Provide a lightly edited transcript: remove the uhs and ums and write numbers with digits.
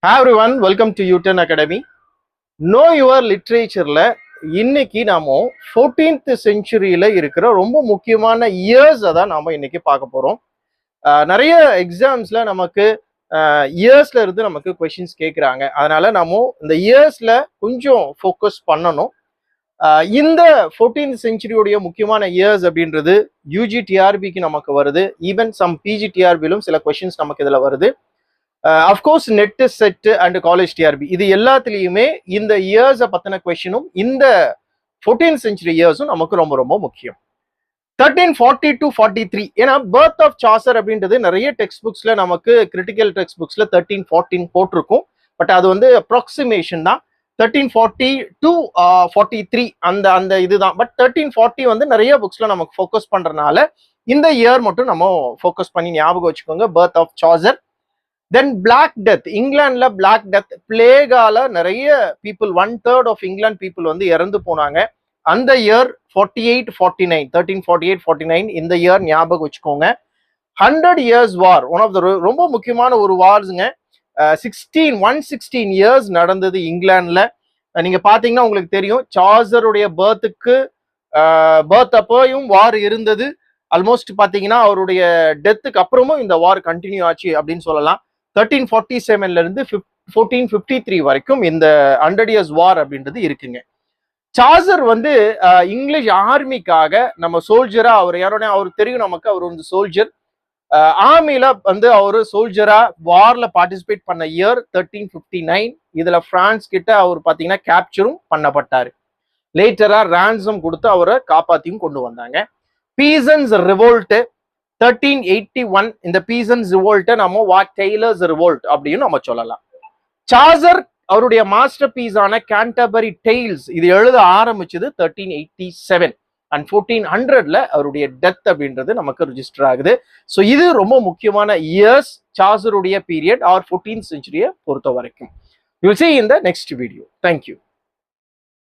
Hi everyone, welcome to U-Turn Academy. Know Your Literature-ல இன்னைக்கு நாம 14th century-ல இருக்கிற ரொம்ப முக்கியமான இயர்ஸ் தான் நாம இன்னைக்கு பார்க்க போறோம். நிறைய எக்ஸாம்ஸ்ல நமக்கு இயர்ஸ்ல இருந்து நமக்கு கொஸ்டின்ஸ் கேட்குறாங்க. அதனால நாம இந்த இயர்ஸ்ல கொஞ்சம் ஃபோக்கஸ் பண்ணணும். இந்த 14th century-உடைய முக்கியமான இயர்ஸ் அப்படின்றது UGTRB-க்கு நமக்கு வருது. ஈவன் சம் PGTRB-லும் சில கொஸ்டின்ஸ் நமக்கு இதுல வருது. Of course net set and college TRP இது எல்லாத்துலேயுமே இந்த இயர்ஸை பற்றின கொஸ்டினும் இந்த 14th century இயர்ஸும் நமக்கு ரொம்ப ரொம்ப முக்கியம். 1340 to 43 ஏன்னா பர்த் ஆஃப் சாசர் அப்படின்றது நிறைய டெக்ஸ்ட் புக்ஸ்ல நமக்கு கிரிட்டிக்கல் டெக்ஸ்ட் புக்ஸ்ல 1314 போட்டிருக்கும். பட் அது வந்து அப்ராக்சிமேஷன் தான். 1340 to 43 அந்த இதுதான். பட் 1340 வந்து நிறைய புக்ஸ்ல நமக்கு ஃபோக்கஸ் பண்றதுனால இந்த இயர் மட்டும் நம்ம ஃபோக்கஸ் பண்ணி ஞாபகம் வச்சுக்கோங்க. Birth of Chaucer. Then black death, இங்கிலாந்துல பிளாக் டெத் பிளேகால நிறைய பீப்புள் 1/3 ஆஃப் இங்கிலாந்து பீப்புள் வந்து இறந்து போனாங்க. அந்த இயர் 4849 1348-49 இந்த இயர் ஞாபகம் வச்சுக்கோங்க. 100 years war, one of the ரொம்ப முக்கியமான ஒரு வார்ஸுங்க. 116 இயர்ஸ் நடந்தது இங்கிலாந்துல. நீங்க பாத்தீங்கன்னா உங்களுக்கு தெரியும் சார்சருடைய பர்த் அப்பயும் வார் இருந்தது. ஆல்மோஸ்ட் பாத்தீங்கன்னா அவருடைய டெத்துக்கு அப்புறமும் இந்த வார் கண்டினியூ ஆச்சு அப்படின்னு சொல்லலாம். 1347ல இருந்து 1453 வரைக்கும் இந்த 100 years வார் அப்படின்றது இருக்குங்க. சார்சர் வந்து இங்கிலீஷ் ஆர்மிக்காக நம்ம சோல்ஜரா அவர் யாரோட அவருக்கு தெரியும் நமக்கு, அவர் வந்து சோல்ஜர். ஆர்மியில வந்து அவரு சோல்ஜரா வார்ல பார்ட்டிசிபேட் பண்ண இயர் 1359. இதுல பிரான்ஸ் கிட்ட அவர் பாத்தீங்கன்னா கேப்சரும் பண்ணப்பட்டாரு. லேட்டரா ரான்சம் கொடுத்து அவரை காப்பாத்தியும் கொண்டு வந்தாங்க. பீசன்ஸ் ரிவோல்ட் 1381. இந்த பீசன்ஸ் ரிவோல்ட்டை நம்ம வாட் டெய்லர்ஸ் ரிவோல்ட் அப்படின்னு நம்ம சொல்லலாம். சார்சர் அவருடைய மாஸ்டர் பீஸான கேண்டர்பரி டெய்ல்ஸ் இது எழுத ஆரம்பிச்சது 1387 அண்ட் 1400ல அவருடைய டெத் அப்படின்றது நமக்கு ரிஜிஸ்டர் ஆகுது. ஸோ இது ரொம்ப முக்கியமான இயர்ஸ் சார்சருடைய பீரியட் ஆர் 14th century பொறுத்த வரைக்கும். You will see in the next video. Thank you.